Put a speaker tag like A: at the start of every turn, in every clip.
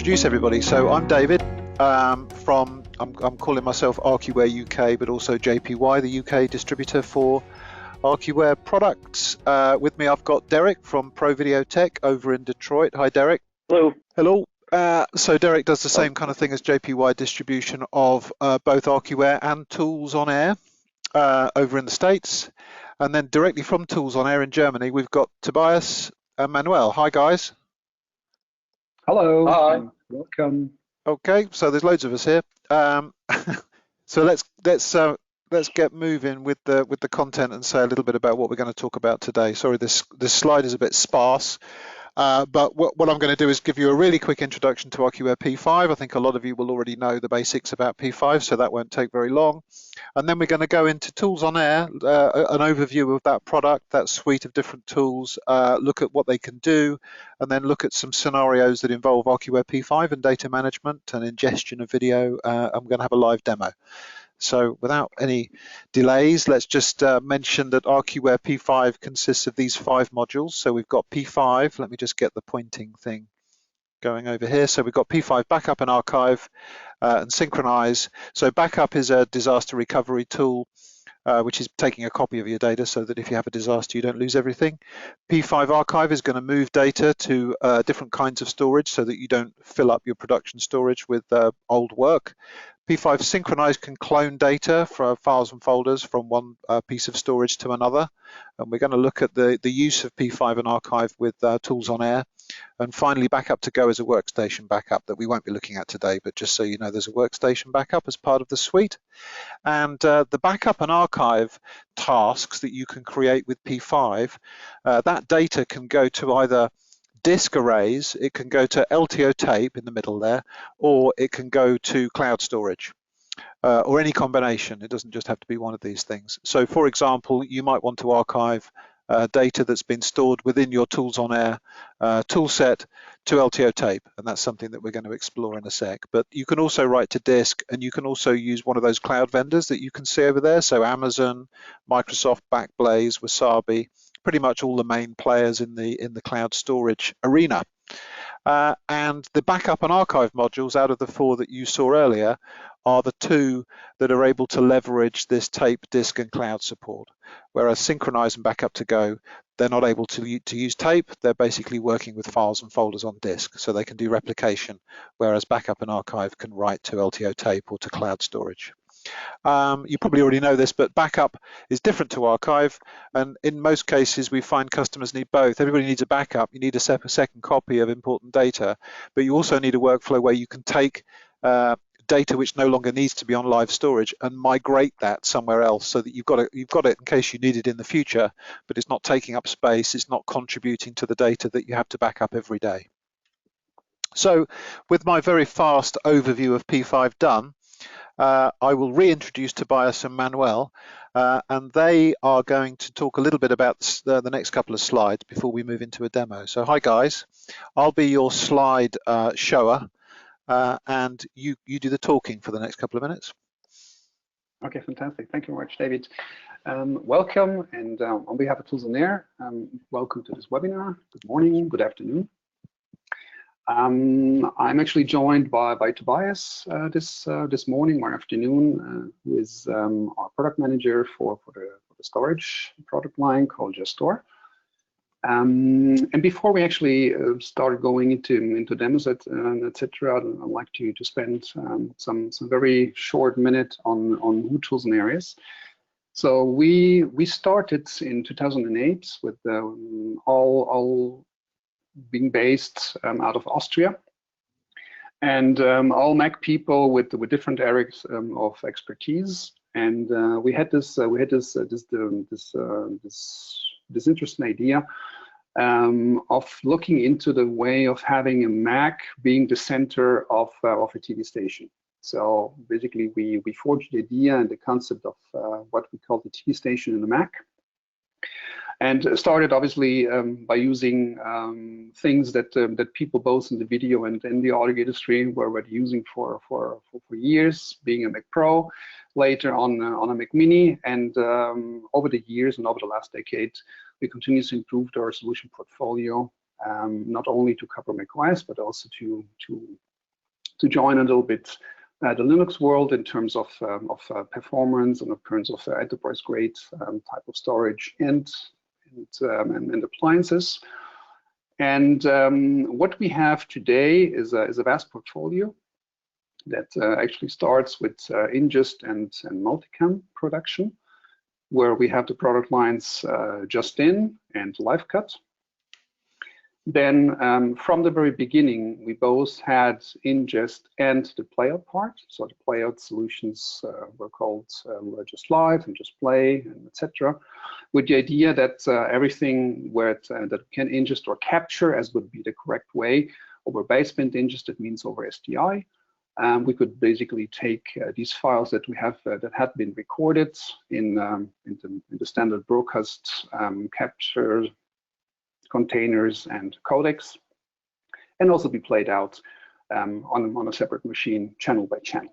A: introduce everybody. So I'm David I'm calling myself Archiware UK, but also JPY, the UK distributor for Archiware products. With me I've got Derek from Pro Video Tech over in Detroit. Hi Derek.
B: Hello.
A: Hello. So Derek does the same kind of thing as JPY, distribution of both Archiware and ToolsOnAir over in the States. And then directly from ToolsOnAir in Germany, we've got Tobias and Manuel. Hi guys.
C: Hello.
B: Hi.
C: Welcome.
A: Okay, so there's loads of us here. So let's get moving with the content and say a little bit about what we're going to talk about today. Sorry, this slide is a bit sparse, but what I'm going to do is give you a really quick introduction to Archiware P5. I think a lot of you will already know the basics about P5, so that won't take very long. And then we're going to go into ToolsOnAir, an overview of that product, that suite of different tools, look at what they can do, and then look at some scenarios that involve Archiware P5 and data management and ingestion of video. I'm going to have a live demo. So without any delays, let's just mention that Archiware P5 consists of these 5 modules. So we've got P5, let me just get the pointing thing going over here. So we've got P5 Backup and Archive and Synchronize. So Backup is a disaster recovery tool, which is taking a copy of your data so that if you have a disaster, you don't lose everything. P5 Archive is going to move data to different kinds of storage so that you don't fill up your production storage with old work. P5 Synchronize can clone data for files and folders from one piece of storage to another. And we're going to look at the use of P5 and Archive with ToolsOnAir. And finally, Backup to Go is a workstation backup that we won't be looking at today, but just so you know, there's a workstation backup as part of the suite. And the backup and archive tasks that you can create with P5, that data can go to either disk arrays, it can go to LTO tape in the middle there, or it can go to cloud storage, or any combination. It doesn't just have to be one of these things. So for example, you might want to archive data that's been stored within your ToolsOnAir toolset to LTO tape, and that's something that we're going to explore in a sec. But you can also write to disk, and you can also use one of those cloud vendors that you can see over there. So Amazon, Microsoft, Backblaze, Wasabi, pretty much all the main players in the cloud storage arena. And the backup and archive modules out of the 4 that you saw earlier are the 2 that are able to leverage this tape, disk, and cloud support. Whereas Synchronize and Backup to Go, they're not able to use tape. They're basically working with files and folders on disk, so they can do replication, whereas Backup and Archive can write to LTO tape or to cloud storage. You probably already know this, but backup is different to archive, and in most cases we find customers need both. Everybody needs a backup. You need a second copy of important data, but you also need a workflow where you can take data which no longer needs to be on live storage and migrate that somewhere else, so that you've got it in case you need it in the future, but it's not taking up space, it's not contributing to the data that you have to back up every day. So with my very fast overview of P5 done, I will reintroduce Tobias and Manuel, and they are going to talk a little bit about the next couple of slides before we move into a demo. So hi guys, I'll be your slide shower, and you do the talking for the next couple of minutes.
C: Okay, fantastic. Thank you very much, David. Welcome, and on behalf of ToolsOnAir, welcome to this webinar. Good morning, good afternoon. I'm actually joined by Tobias this morning or afternoon, who is our product manager for the storage product line called JustStore. And before we actually start going into demos, etc., I'd like to spend some very short minute on who ToolsOnAir is. So we started in 2008 with all being based out of Austria, and all Mac people with different areas of expertise. And we had this interesting idea of looking into the way of having a Mac being the center of a TV station. So basically, we forged the idea and the concept of what we call the TV station in the Mac. And started obviously by using things that people both in the video and in the audio industry were using for years, being a Mac Pro, later on a Mac Mini, and over the years and over the last decade, we continuously improved our solution portfolio, not only to cover Mac OS, but also to to join a little bit the Linux world in terms of performance and in terms of enterprise grade type of storage and appliances. And what we have today is a vast portfolio that actually starts with Ingest and multicam production, where we have the product lines Just-in and LiveCut. Then from the very beginning, we both had Ingest and the playout part. So the playout solutions were called Just Live and Just Play, and etc. With the idea that everything where that can ingest or capture, as would be the correct way, over baseband ingest, that means over SDI. We could basically take these files that we have that had been recorded in the standard broadcast capture containers and codecs, and also be played out on a separate machine, channel by channel.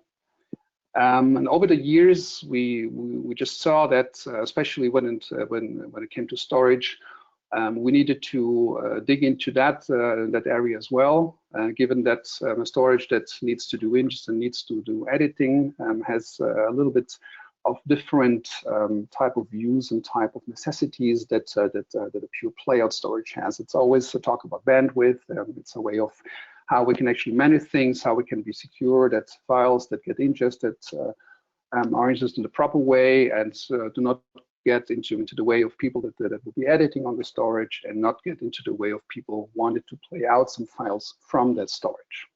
C: And over the years, we just saw that, especially when it came to storage, we needed to dig into that area as well, given that storage that needs to do ingest and needs to do editing has a little bit of different type of views and type of necessities that a pure playout storage has. It's always a talk about bandwidth. It's a way of how we can actually manage things, how we can be secure that files that get ingested are ingested in the proper way, and do not get into the way of people that will be editing on the storage, and not get into the way of people wanting to play out some files from that storage.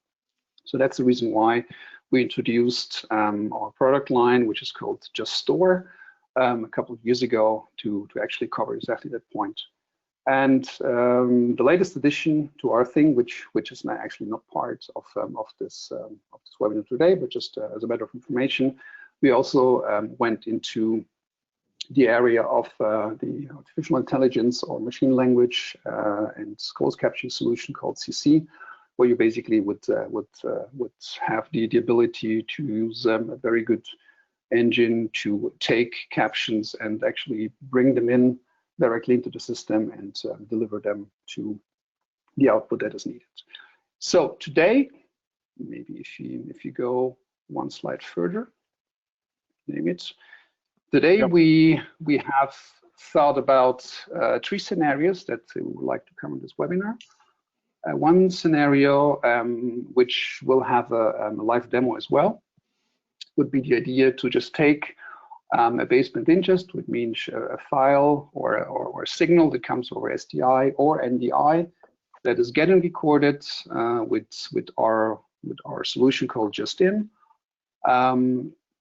C: So that's the reason why we introduced our product line, which is called Just Store, a couple of years ago to actually cover exactly that point. And the latest addition to our thing, which is actually not part of this webinar today, but just as a matter of information, we also went into the area of the artificial intelligence or machine language and closed captioning solution called CC, where you basically would have the ability to use a very good engine to take captions and actually bring them in directly into the system and deliver them to the output that is needed. So today, maybe if you go one slide further, name it. Today we have thought about 3 scenarios that we would like to cover in this webinar. One scenario, which will have a live demo as well, would be the idea to just take a baseband ingest, which means a file or a signal that comes over SDI or NDI that is getting recorded with our solution called Just-in.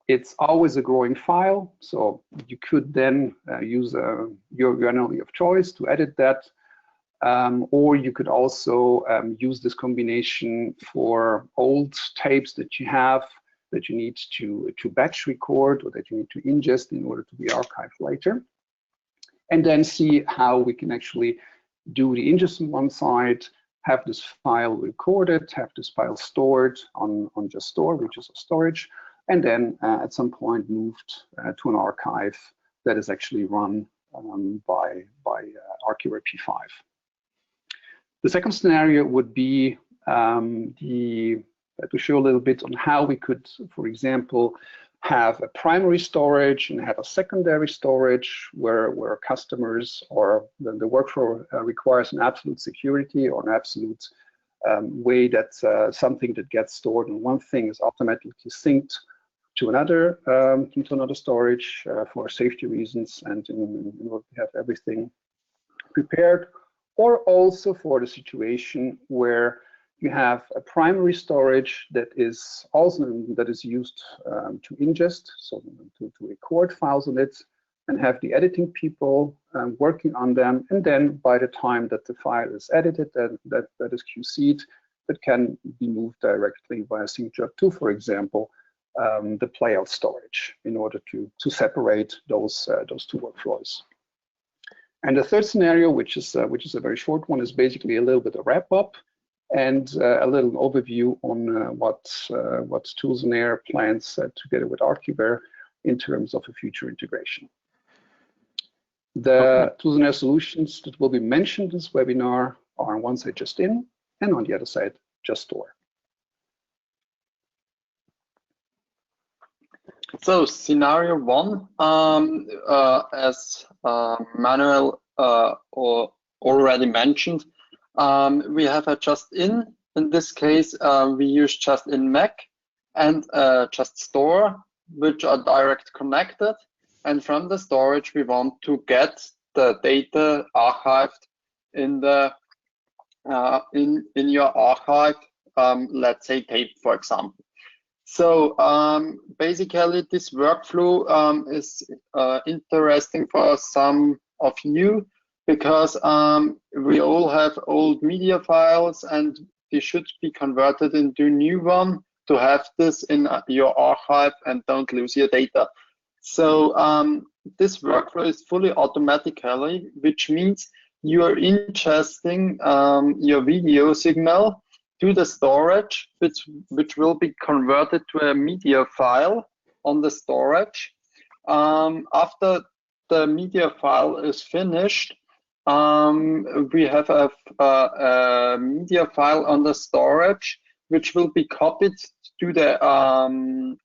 C: It's always a growing file, so you could then use your NLE of choice to edit that. Or you could also use this combination for old tapes that you have that you need to batch record or that you need to ingest in order to be archived later. And then see how we can actually do the ingest on one side, have this file recorded, have this file stored on Just Store, which is a storage, and then at some point moved to an archive that is actually run by Archiware P5. The second scenario would be to show a little bit on how we could, for example, have a primary storage and have a secondary storage where customers or the workflow requires an absolute security or an absolute way that something that gets stored in one thing is automatically synced to another storage for safety reasons and in order to have everything prepared. Or also for the situation where you have a primary storage that is used to ingest, so to record files on it, and have the editing people working on them, and then by the time that the file is edited and that is QC'd, it can be moved directly via Synchronize to, for example, the playout storage in order to separate those 2 workflows. And the third scenario, which is a very short one, is basically a little bit of wrap up and a little overview on what ToolsOnAir plans together with Archiware in terms of a future integration. The ToolsOnAir solutions that will be mentioned in this webinar are on one side Just-in and on the other side Just Store.
B: So scenario one, as Manuel already mentioned, we have a just-in. In this case, we use just-in Mac and just store, which are direct connected. And from the storage, we want to get the data archived in the in your archive, let's say tape, for example. So basically, this workflow is interesting for some of you because we all have old media files and they should be converted into new one to have this in your archive and don't lose your data. So this workflow is fully automatically, which means you are ingesting your video signal to the storage, which will be converted to a media file on the storage. After the media file is finished, we have a media file on the storage, which will be copied to the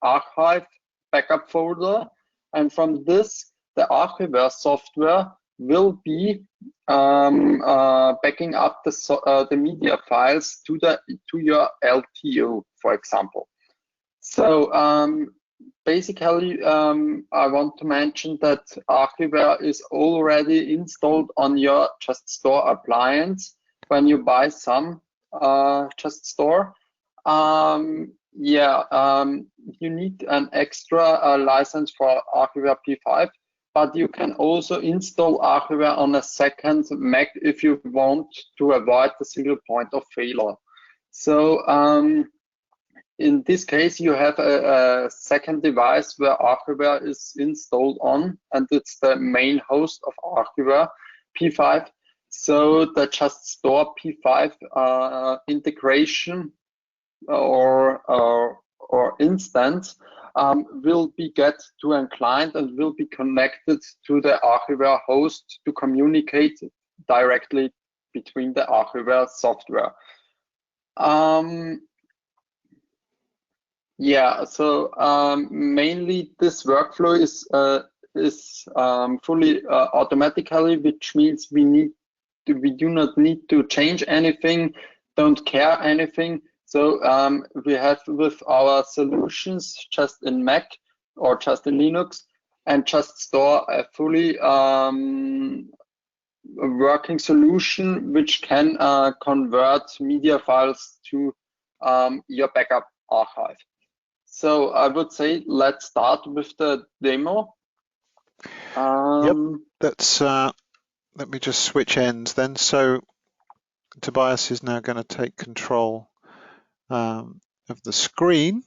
B: archive backup folder. And from this, the Archiware software will be backing up the media files to your LTO, for example. So basically, I want to mention that Archiware is already installed on your Just Store appliance when you buy some Just Store. You need an extra license for Archiware P5. But you can also install Archiware on a second Mac if you want to avoid the single point of failure. So in this case, you have a second device where Archiware is installed on, and it's the main host of Archiware P5. So the Just Store P5 integration or instance will be get to a client and will be connected to the Archiware host to communicate directly between the Archiware software. Mainly this workflow is fully automatically, which means we do not need to change anything, don't care anything. So we have with our solutions just in Mac or just in Linux and Just Store a fully working solution which can convert media files to your backup archive. So I would say let's start with the demo.
A: Yep, that's let me just switch ends then. So Tobias is now going to take control of the screen.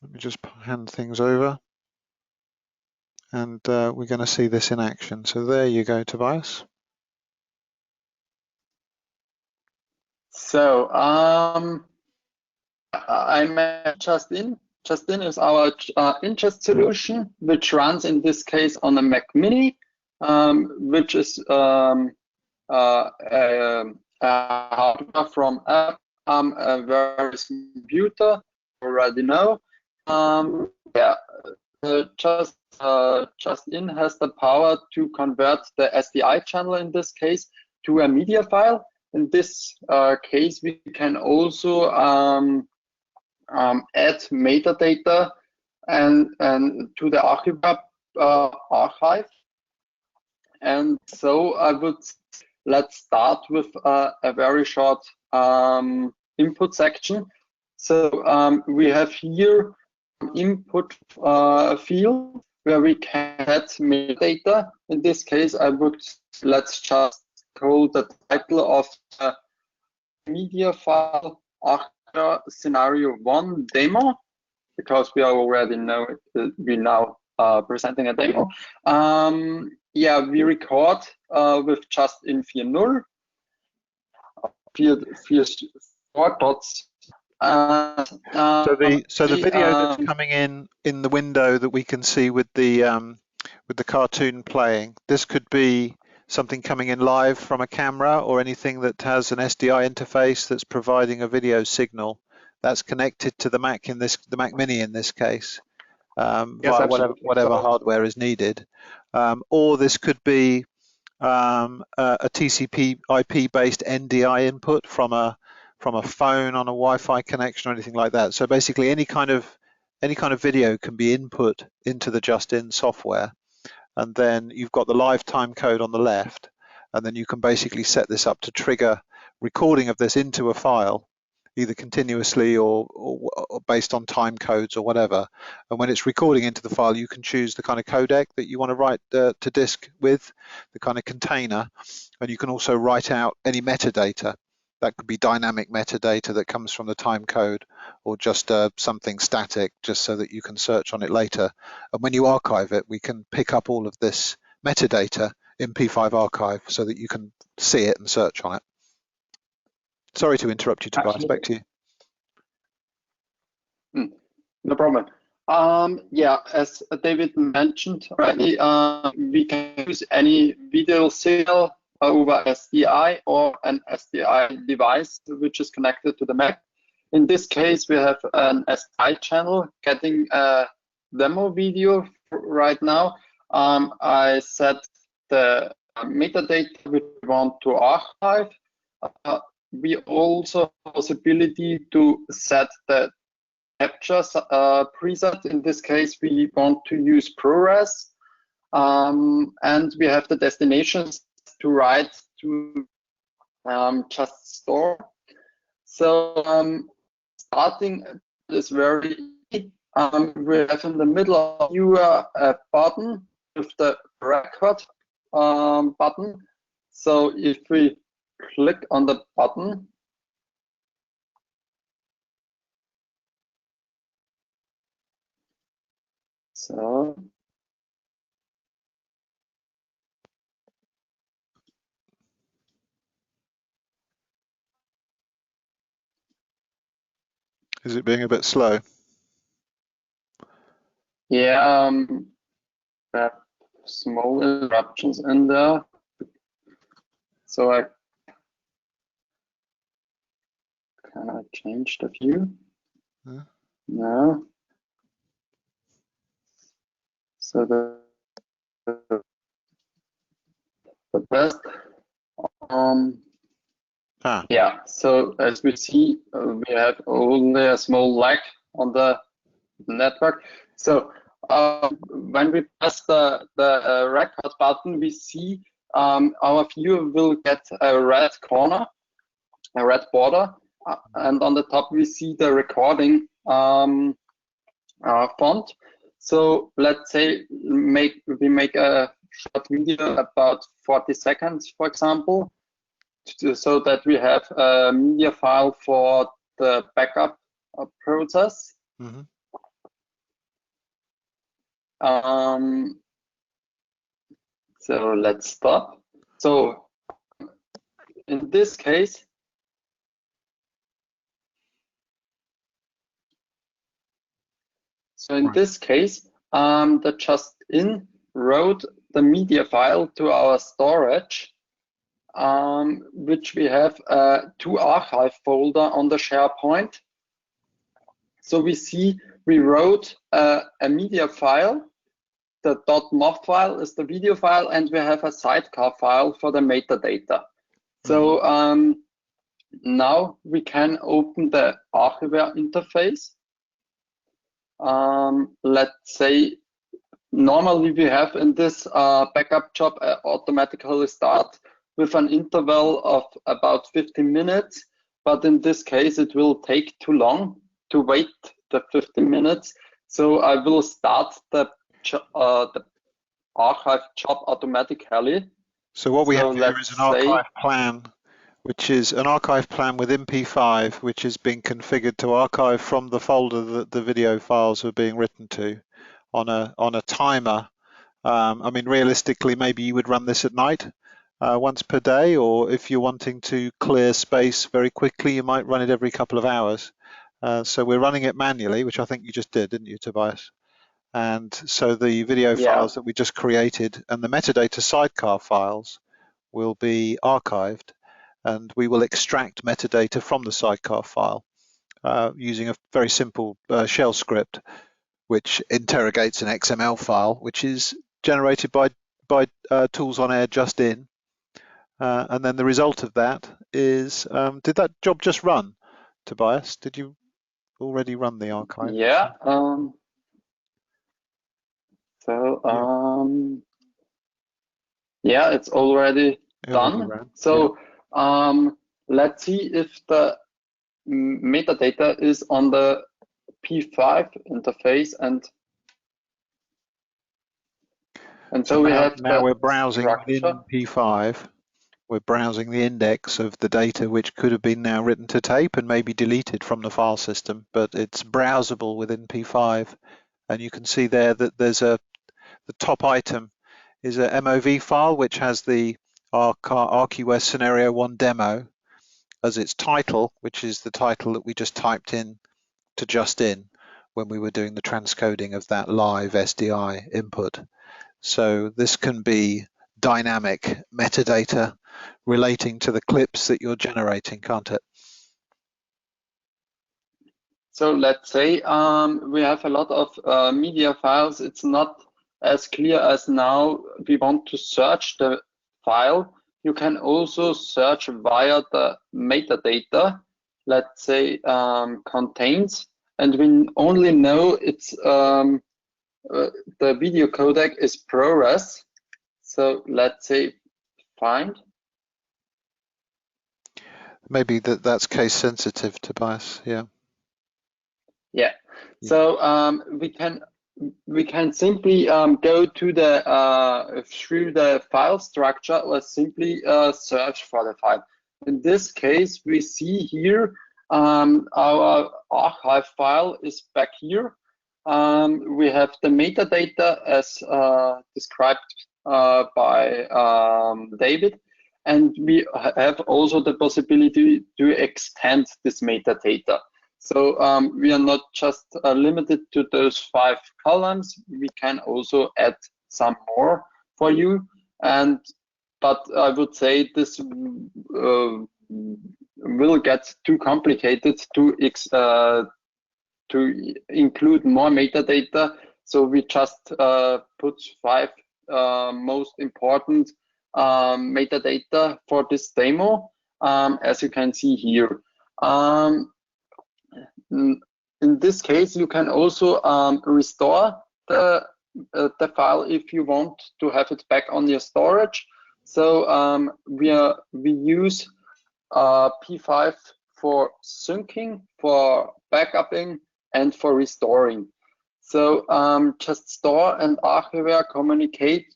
A: Let me just hand things over, and we're going to see this in action. So there you go, Tobias.
B: So I'm just-in. Just-in is our ingest solution, which runs in this case on a Mac Mini, which is a hardware from Apple. A various computer already know. Just-in has the power to convert the SDI channel in this case to a media file. In this case, we can also add metadata and to the Archiware archive. And so let's start with a very short input section. So we have here input field where we can add metadata. In this case, let's just call the title of the media file Archiware scenario 1 demo, because we already know we now presenting a demo. We record with just-in 4.0. 4 dots.
A: So the video that's coming in the window that we can see with the cartoon playing, this could be something coming in live from a camera or anything that has an SDI interface that's providing a video signal that's connected to the Mac Mini in this case.
C: Yes,
A: via
C: absolutely.
A: whatever
C: So,
A: hardware is needed. Or this could be a TCP IP based NDI input from a phone on a Wi-Fi connection or anything like that. So basically any kind of video can be input into the Just-In software, and then you've got the live time code on the left, and then you can basically set this up to trigger recording of this into a file, either continuously or based on time codes or whatever. And when it's recording into the file, you can choose the kind of codec that you want to write to disk with, the kind of container, and you can also write out any metadata. That could be dynamic metadata that comes from the time code, or just something static, just so that you can search on it later. And when you archive it, we can pick up all of this metadata in P5 Archive so that you can see it and search on it. Sorry to interrupt you, Tobias. Back to
B: you. No problem. Yeah, as David mentioned already, we can use any video signal over SDI or an SDI device which is connected to the Mac. In this case, we have an SDI channel getting a demo video right now. I set the metadata which we want to archive. We also have the possibility to set the capture preset. In this case, we want to use ProRes, and we have the destinations to write to just store. So starting is very easy. We have in the middle of viewer a button with the record button. So if we click on the button, so
A: is it being a bit slow?
B: Yeah, we have small interruptions in there. So can I change the view?
A: Yeah.
B: No. So the best. Yeah. So as we see, we have only a small lag on the network. So when we press the record button, we see our viewer will get a red corner, a red border, and on the top we see the recording font. So let's say we make a short video about 40 seconds, for example, so that we have a media file for the backup process.
A: Mm-hmm.
B: So let's stop. So in this case, the Just-In wrote the media file to our storage, which we have to archive folder on the SharePoint. So we see we wrote a media file. The .mov file is the video file, and we have a sidecar file for the metadata. So now we can open the Archiware interface. Let's say normally we have in this backup job automatically start with an interval of about 15 minutes, but in this case it will take too long to wait the 15 minutes. So I will start the archive job automatically.
A: So what we have here is an archive plan, which is an archive plan within P5, which is being configured to archive from the folder that the video files are being written to on a timer. I mean, realistically, maybe you would run this at night once per day, or if you're wanting to clear space very quickly, you might run it every couple of hours. So we're running it manually, which I think you just did, didn't you, Tobias? And so the video files that we just created and the metadata sidecar files will be archived, and we will extract metadata from the sidecar file using a very simple shell script. which interrogates an XML file, which is generated by ToolsOnAir just in. And then the result of that is, did that job just run, Tobias? Did you already run the archive?
B: Yeah. Yeah, it's already done. So let's see if the metadata is on the P5 interface, and so we have
A: now we're browsing within P5. We're browsing the index of the data which could have been now written to tape and maybe deleted from the file system, but it's browsable within P5. And you can see there that there's the top item is a MOV file which has the Archiware Scenario 1 demo as its title, which is the title that we just typed in to just in when we were doing the transcoding of that live SDI input. So this can be dynamic metadata relating to the clips that you're generating, can't it?
B: So let's say we have a lot of media files. It's not as clear as now we want to search the file. You can also search via the metadata, let's say contains, and we only know it's the video codec is ProRes. So let's say find.
A: Maybe that's case sensitive, Tobias. Yeah.
B: Yeah. So we can simply go to the through the file structure or simply search for the file. In this case, we see here our archive file is back here. We have the metadata as described by David, and we have also the possibility to extend this metadata. So we are not just limited to those 5 columns. We can also add some more for you. But I would say this will get too complicated to include more metadata. So we just put 5 most important metadata for this demo, as you can see here. In this case, you can also restore the file if you want to have it back on your storage. So we use P5 for syncing, for backupping, and for restoring. So just store and Archiware communicate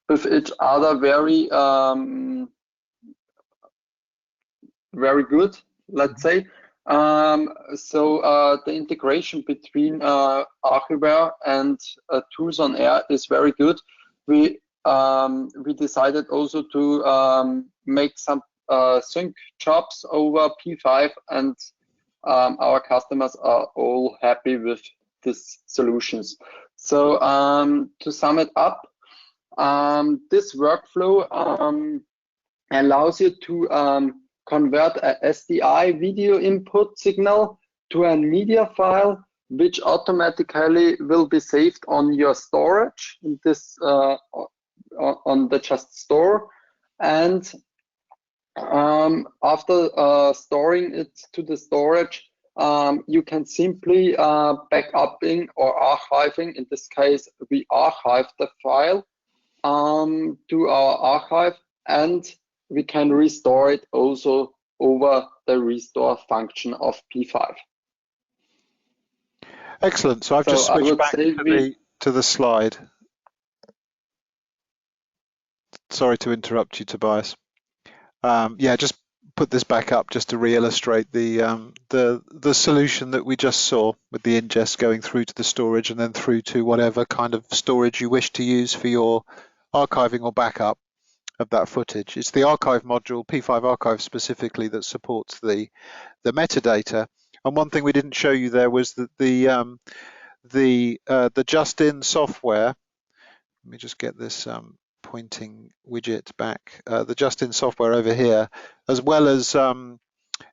B: with each other very good, let's say. So the integration between Archiware and ToolsOnAir is very good. We decided also to make some sync jobs over P5, and our customers are all happy with these solutions. So to sum it up, this workflow allows you to convert a SDI video input signal to a media file, which automatically will be saved on your storage, in this on the just store. And after storing it to the storage, you can simply backupping or archiving. In this case, we archive the file to our archive, and we can restore it also over the restore function of P5.
A: Excellent. So I've just switched back to the slide. Sorry to interrupt you, Tobias. Yeah, just put this back up just to re-illustrate the solution that we just saw with the ingest going through to the storage and then through to whatever kind of storage you wish to use for your archiving or backup of that footage. It's the archive module, P5 archive specifically, that supports the metadata. And one thing we didn't show you there was that the just-in software. Let me just get this pointing widget back. The just-in software over here, as well as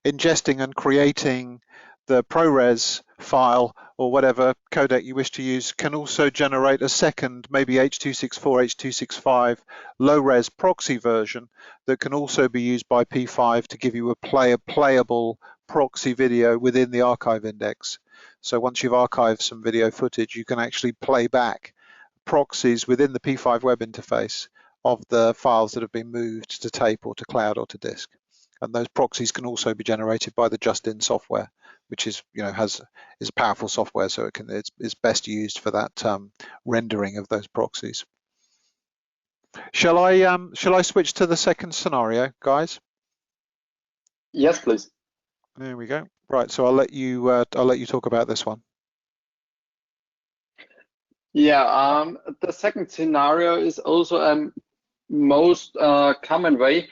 A: ingesting and creating the ProRes file or whatever codec you wish to use can also generate a second, maybe H.264, H.265 low-res proxy version that can also be used by P5 to give you a playable proxy video within the archive index. So once you've archived some video footage, you can actually play back proxies within the P5 web interface of the files that have been moved to tape or to cloud or to disk. And those proxies can also be generated by the just-in software, which is, is powerful software, so it's best used for that rendering of those proxies. Shall I switch to the second scenario, guys?
B: Yes, please.
A: There we go. Right, so I'll let you talk about this one.
B: Yeah, the second scenario is also a most common way.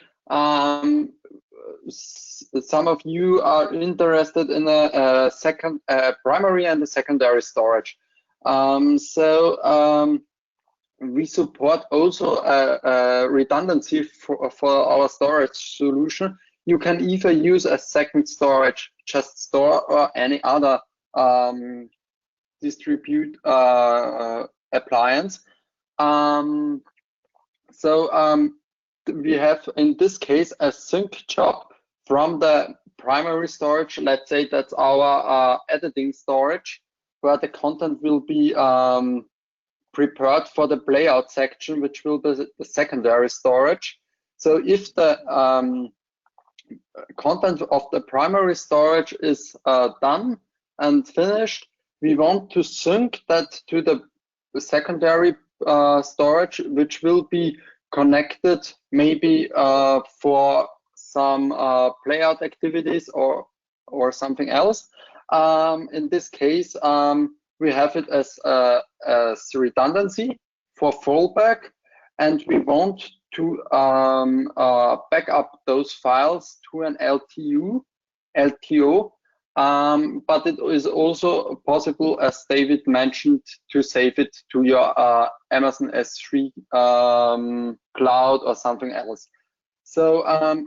B: Some of you are interested in a primary and a secondary storage. We support also a redundancy for our storage solution. You can either use a second storage, just store, or any other distribute appliance. We have in this case a sync job from the primary storage. Let's say that's our editing storage, where the content will be prepared for the playout section, which will be the secondary storage. So if the content of the primary storage is done and finished, we want to sync that to the secondary storage, which will be connected maybe for some playout activities or something else. In this case, we have it as redundancy for fallback, and we want to back up those files to an LTO, but it is also possible, as David mentioned, to save it to your Amazon S3 cloud or something else. So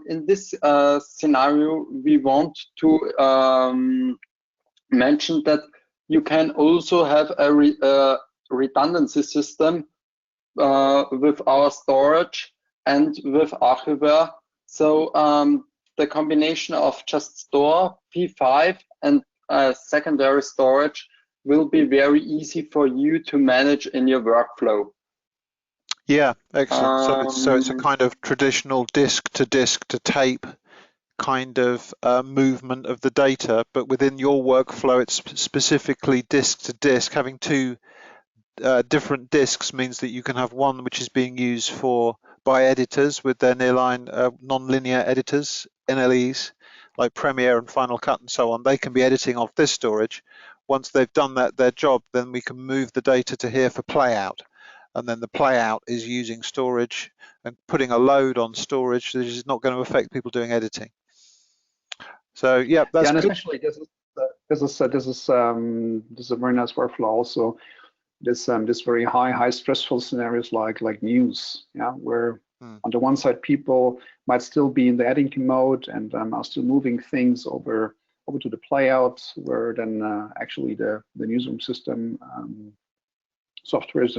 B: in this scenario, we want to mention that you can also have a redundancy system with our storage and with Archiware. So the combination of just store, P5, and secondary storage will be very easy for you to manage in your workflow.
A: Yeah, excellent. So it's a kind of traditional disk to tape kind of movement of the data, but within your workflow, it's specifically disk to disk. Having two different disks means that you can have one which is being used by editors with their nearline non-linear editors, NLEs, like Premiere and Final Cut and so on. They can be editing off this storage. Once they've done their job, then we can move the data to here for playout. And then the playout is using storage and putting a load on storage that is not going to affect people doing editing. So yeah, that's
C: and
A: good.
C: Especially this is a very nice workflow also. This very high stressful scenarios like news, where on the one side people might still be in the editing mode and are still moving things over to the playout, where then actually the newsroom system software is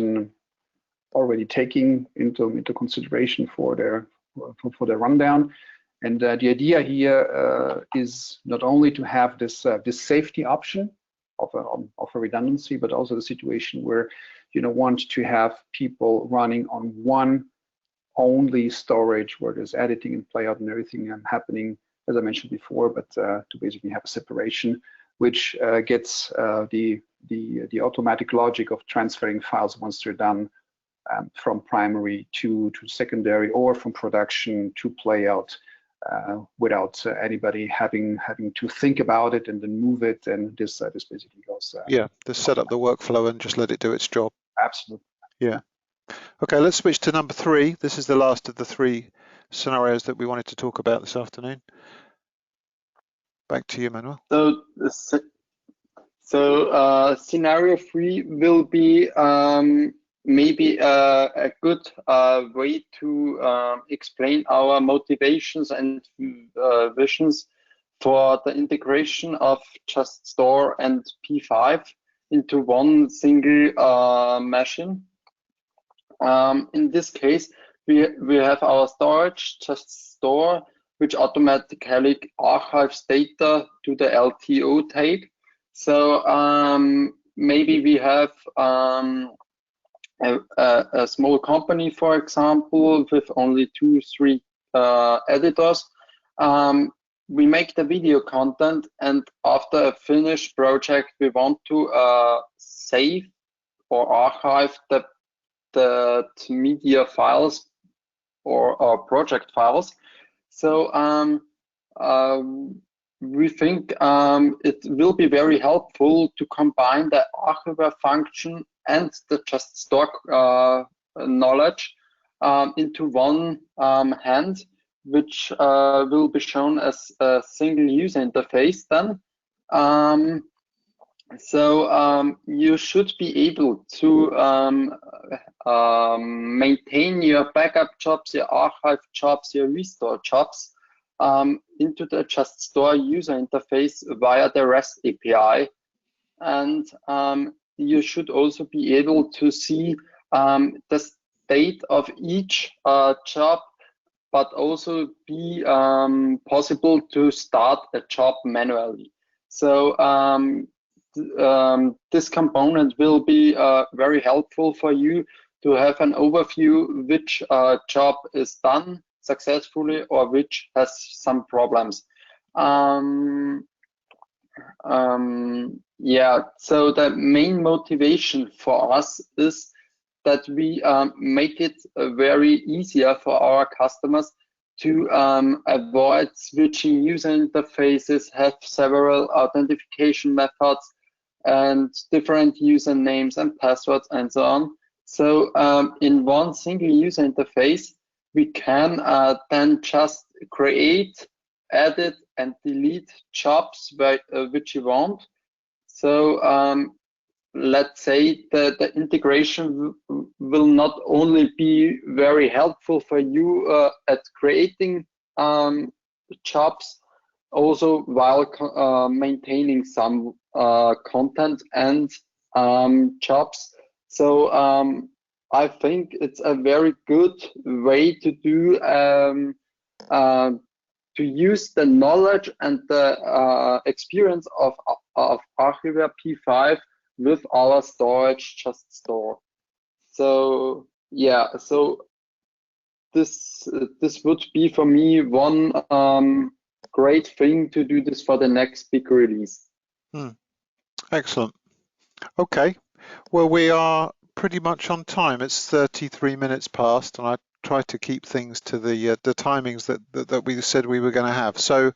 C: already taking into consideration for their rundown. And the idea here is not only to have this safety option of a redundancy, but also the situation where you don't want to have people running on one only storage where there's editing and playout and everything happening, as I mentioned before, but to basically have a separation, which gets the automatic logic of transferring files once they're done from primary to secondary, or from production to playout, without anybody having to think about it and then move it. And this basically goes.
A: Just set up the workflow and just let it do its job.
C: Absolutely.
A: Yeah. Okay, let's switch to number 3. This is the last of the 3 scenarios that we wanted to talk about this afternoon. Back to you, Manuel.
B: So scenario 3 will be maybe a good way to explain our motivations and visions for the integration of JustStore and P5 into one single machine. In this case, we have our storage, JustStore, which automatically archives data to the LTO tape. So maybe we have a small company, for example, with only 2-3 editors. We make the video content, and after a finished project, we want to save or archive the media files or project files. So we think it will be very helpful to combine the Archiware function and the JustStore knowledge into one hand, which will be shown as a single user interface then. So you should be able to maintain your backup jobs, your archive jobs, your restore jobs into the JustStore user interface via the REST API. And you should also be able to see the state of each job, but also be possible to start a job manually. So this component will be very helpful for you to have an overview which job is done successfully or which has some problems. Yeah, so the main motivation for us is that we make it very easier for our customers to avoid switching user interfaces, have several authentication methods and different usernames and passwords and so on. So in one single user interface, we can then just create, edit and delete jobs which you want. So let's say that the integration will not only be very helpful for you at creating jobs, also while maintaining some content and jobs. So I think it's a very good way to do to use the knowledge and the experience of Archiware P5 with our storage JustStore. So yeah, so this would be for me one great thing to do this for the next big release.
A: Excellent. Okay, well, we are pretty much on time. It's 33 minutes past, and I try to keep things to the timings that we said we were going to have. So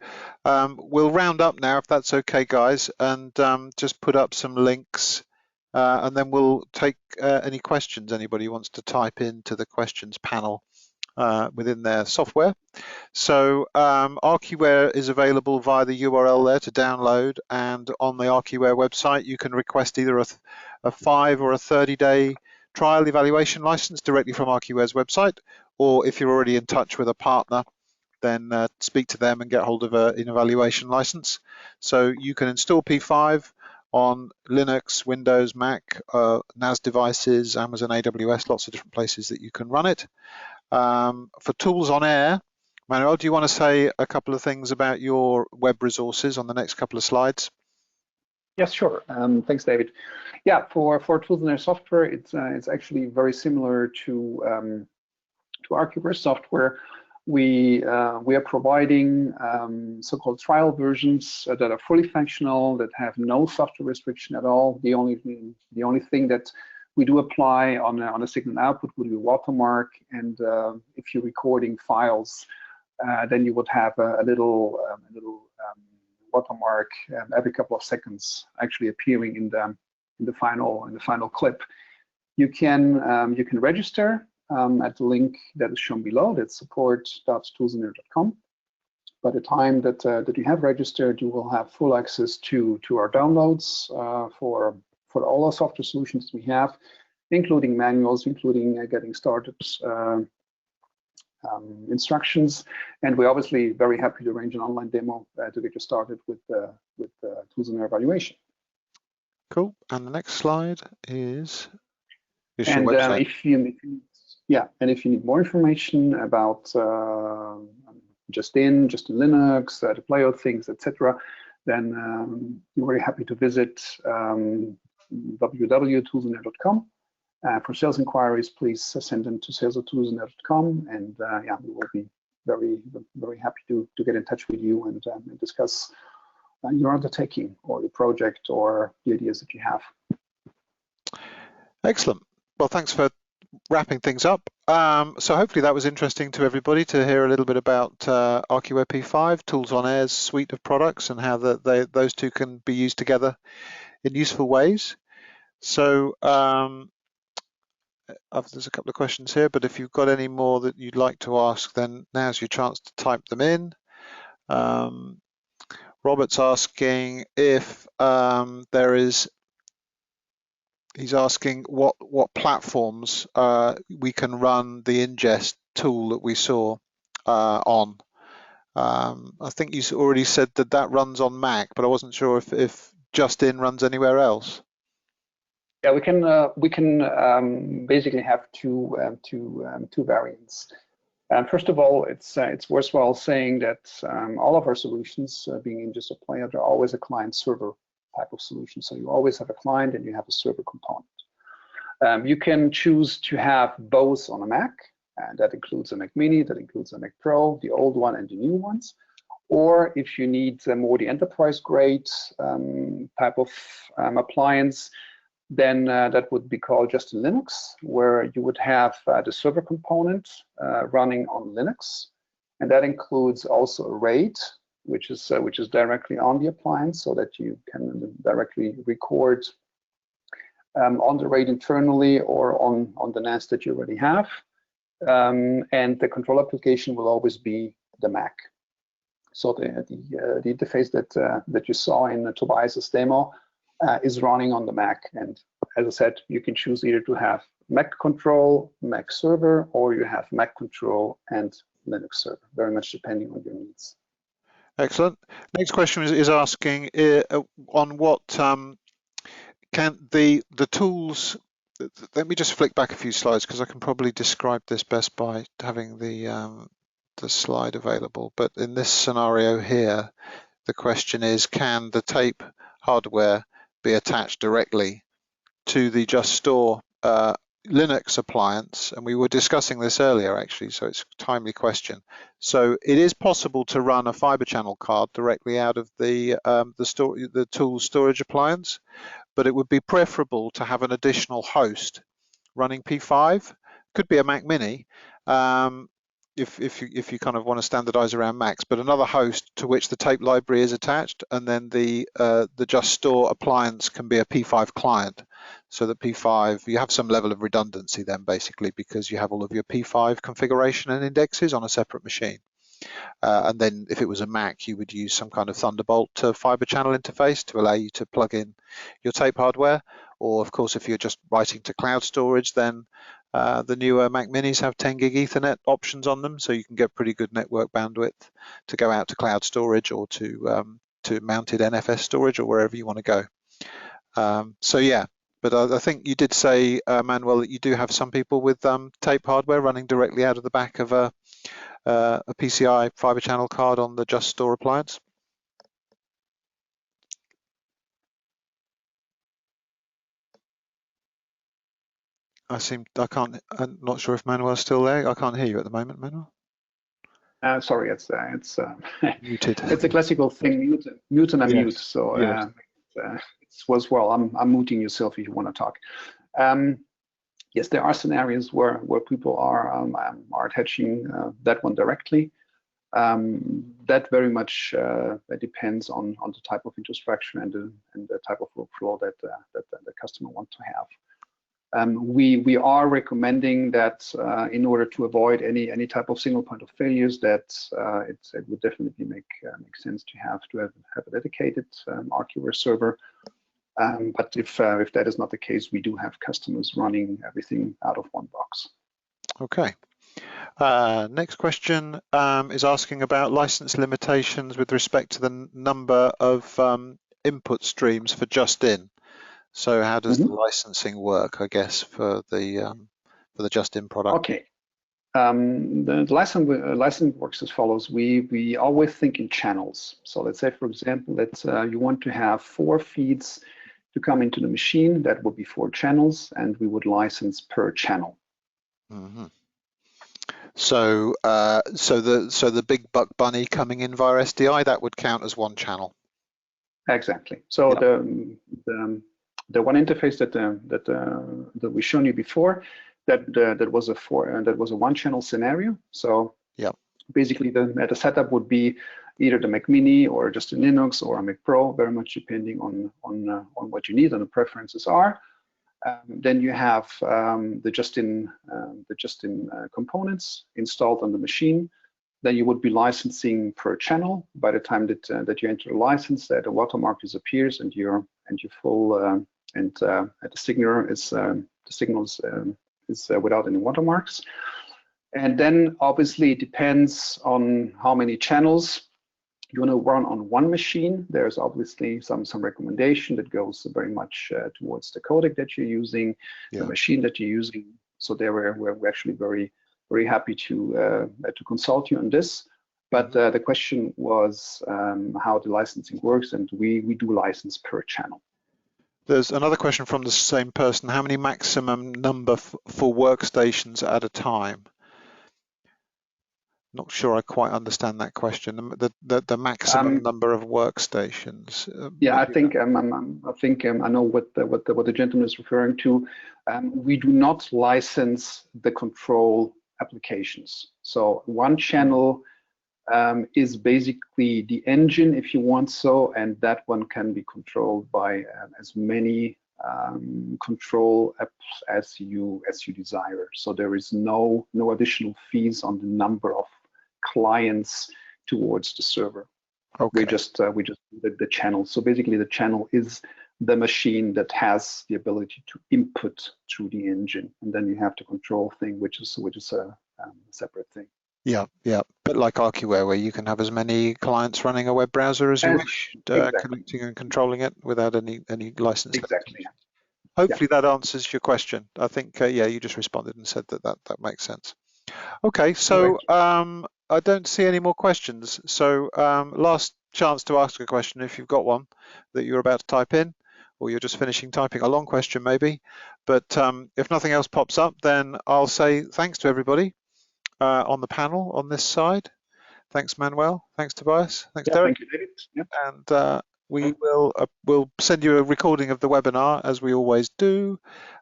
A: we'll round up now, if that's okay, guys, and just put up some links, and then we'll take any questions anybody wants to type into the questions panel within their software. So Archiware is available via the URL there to download, and on the Archiware website you can request either a 5 or a 30-day trial evaluation license directly from Archiware's website, or if you're already in touch with a partner, then speak to them and get hold of an evaluation license. So you can install P5 on Linux, Windows, Mac, NAS devices, Amazon AWS, lots of different places that you can run it. For ToolsOnAir, Manuel, do you want to say a couple of things about your web resources on the next couple of slides?
C: Yes, sure. Thanks, David. Yeah, for ToolsOnAir software, it's actually very similar to Archiware software. We are providing so-called trial versions that are fully functional, that have no software restriction at all. The only thing that we do apply on a signal output would be watermark, and if you're recording files, then you would have a little watermark every couple of seconds actually appearing in the final clip. You can register at the link that is shown below. That's support.toolsonair.com. By the time that you have registered, you will have full access to our downloads for all our software solutions we have, including manuals, including getting started instructions. And we're obviously very happy to arrange an online demo to get you started with ToolsOnAir evaluation.
A: Cool. And the next slide is your
C: And
A: website.
C: if you need more information about just in Linux, the playout things, etc., then you're very happy to visit www.toolsonair.com. For sales inquiries, please send them to sales@toolsonair.com, and yeah, we will be very happy to get in touch with you and discuss your undertaking or your project or the ideas that you have.
A: Excellent. Well, thanks for wrapping things up. So hopefully that was interesting to everybody to hear a little bit about Archiware P5, ToolsOnAir's suite of products, and how those two can be used together in useful ways. So there's a couple of questions here, but if you've got any more that you'd like to ask, then now's your chance to type them in. Robert's asking if he's asking what platforms we can run the Ingest tool that we saw on. I think you already said that runs on Mac, but I wasn't sure if Just-in runs anywhere else.
C: Yeah, we can basically have two variants. First of all, it's worthwhile saying that all of our solutions, being Ingest or playout, are always a client-server type of solution. So you always have a client and you have a server component. You can choose to have both on a Mac, and that includes a Mac Mini, that includes a Mac Pro, the old one and the new ones. Or if you need more the enterprise-grade type of appliance, then that would be called just in Linux, where you would have the server component running on Linux, and that includes also a RAID, which is directly on the appliance, so that you can directly record on the RAID internally or on the NAS that you already have, and the control application will always be the Mac. So the interface that you saw in Tobias's demo is running on the Mac, and as I said, you can choose either to have Mac control, Mac server, or you have Mac control and Linux server, very much depending on your needs.
A: Excellent. Next question is asking on what can the tools. Let me just flick back a few slides because I can probably describe this best by having the slide available. But in this scenario here, the question is, can the tape hardware be attached directly to the Just Store Linux appliance? And we were discussing this earlier, actually, so it's a timely question. So it is possible to run a fiber channel card directly out of the Tools storage appliance, but it would be preferable to have an additional host running P5. Could be a Mac Mini, if you kind of want to standardize around Macs, but another host to which the tape library is attached, and then the Just Store appliance can be a P5 client, so that P5, you have some level of redundancy then basically, because you have all of your P5 configuration and indexes on a separate machine. And then if it was a Mac, you would use some kind of Thunderbolt to fiber channel interface to allow you to plug in your tape hardware. Or of course, if you're just writing to cloud storage, then the newer Mac Minis have 10 gig Ethernet options on them, so you can get pretty good network bandwidth to go out to cloud storage or to mounted NFS storage or wherever you want to go. So yeah, but I think you did say, Manuel, that you do have some people with tape hardware running directly out of the back of a PCI fiber channel card on the Just Store appliance. I'm not sure if Manuel's still there. I can't hear you at the moment, Manuel.
C: Sorry, it's
A: muted.
C: It's a classical thing, mute and unmute.
A: Yes.
C: So
A: Yes.
C: it was well. I'm muting yourself if you want to talk. Yes, there are scenarios where people are attaching that one directly. That very much depends on the type of infrastructure and the type of workflow that the customer wants to have. We are recommending that in order to avoid any type of single point of failures, that it would definitely make sense to have a dedicated Archiware server. But if that is not the case, we do have customers running everything out of one box.
A: Okay. Next question is asking about license limitations with respect to the number of input streams for just-in. So how does the licensing work, I guess, for the just-in product?
C: Okay. The license works as follows. We always think in channels. So let's say, for example, that you want to have 4 feeds to come into the machine. That would be 4 channels, and we would license per channel.
A: Mm-hmm. So the big buck bunny coming in via SDI, that would count as 1 channel.
C: Exactly. So
A: yep.
C: the one interface that we shown you before, that was a 1-channel scenario. So
A: yep.
C: basically the setup would be either the Mac Mini or just a Linux or a Mac Pro, very much depending on what you need and the preferences are. Then you have the just-in components installed on the machine. Then you would be licensing per channel. By the time that you enter the license, that a watermark disappears and your full the signal is without any watermarks. And then obviously it depends on how many channels you want to run on one machine. There's obviously some recommendation that goes very much towards the codec that you're using, the machine that you're using. So there we're actually very happy to consult you on this. But the question was how the licensing works, and we do license per channel.
A: There's another question from the same person. How many maximum number for workstations at a time? Not sure I quite understand that question. The maximum number of workstations.
C: Yeah, I think I know what the gentleman is referring to. We do not license the control applications. So 1 channel is basically the engine, if you want so, and that one can be controlled by as many control apps as you desire. So there is no additional fees on the number of clients towards the server. Okay. We just the channel. So basically the channel is the machine that has the ability to input through the engine, and then you have the control thing, which is a separate thing.
A: Yeah, but like Archiware, where you can have as many clients running a web browser as you wish, connecting and controlling it without any license.
C: Exactly.
A: Hopefully that answers your question. I think you just responded and said that makes sense. Okay, so I don't see any more questions. So last chance to ask a question if you've got one that you're about to type in, or you're just finishing typing a long question maybe. But if nothing else pops up, then I'll say thanks to everybody on the panel on this side. Thanks, Manuel. Thanks, Tobias. Thanks, Derek.
C: Thank you, David. Yep.
A: And we will we'll send you a recording of the webinar, as we always do.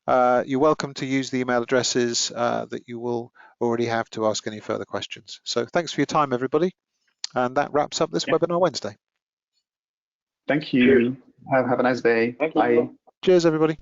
A: You're welcome to use the email addresses that you will already have to ask any further questions. So thanks for your time, everybody. And that wraps up this webinar Wednesday.
C: Thank you. Have a nice day.
B: Thank
C: Bye.
B: you.
A: Cheers, everybody.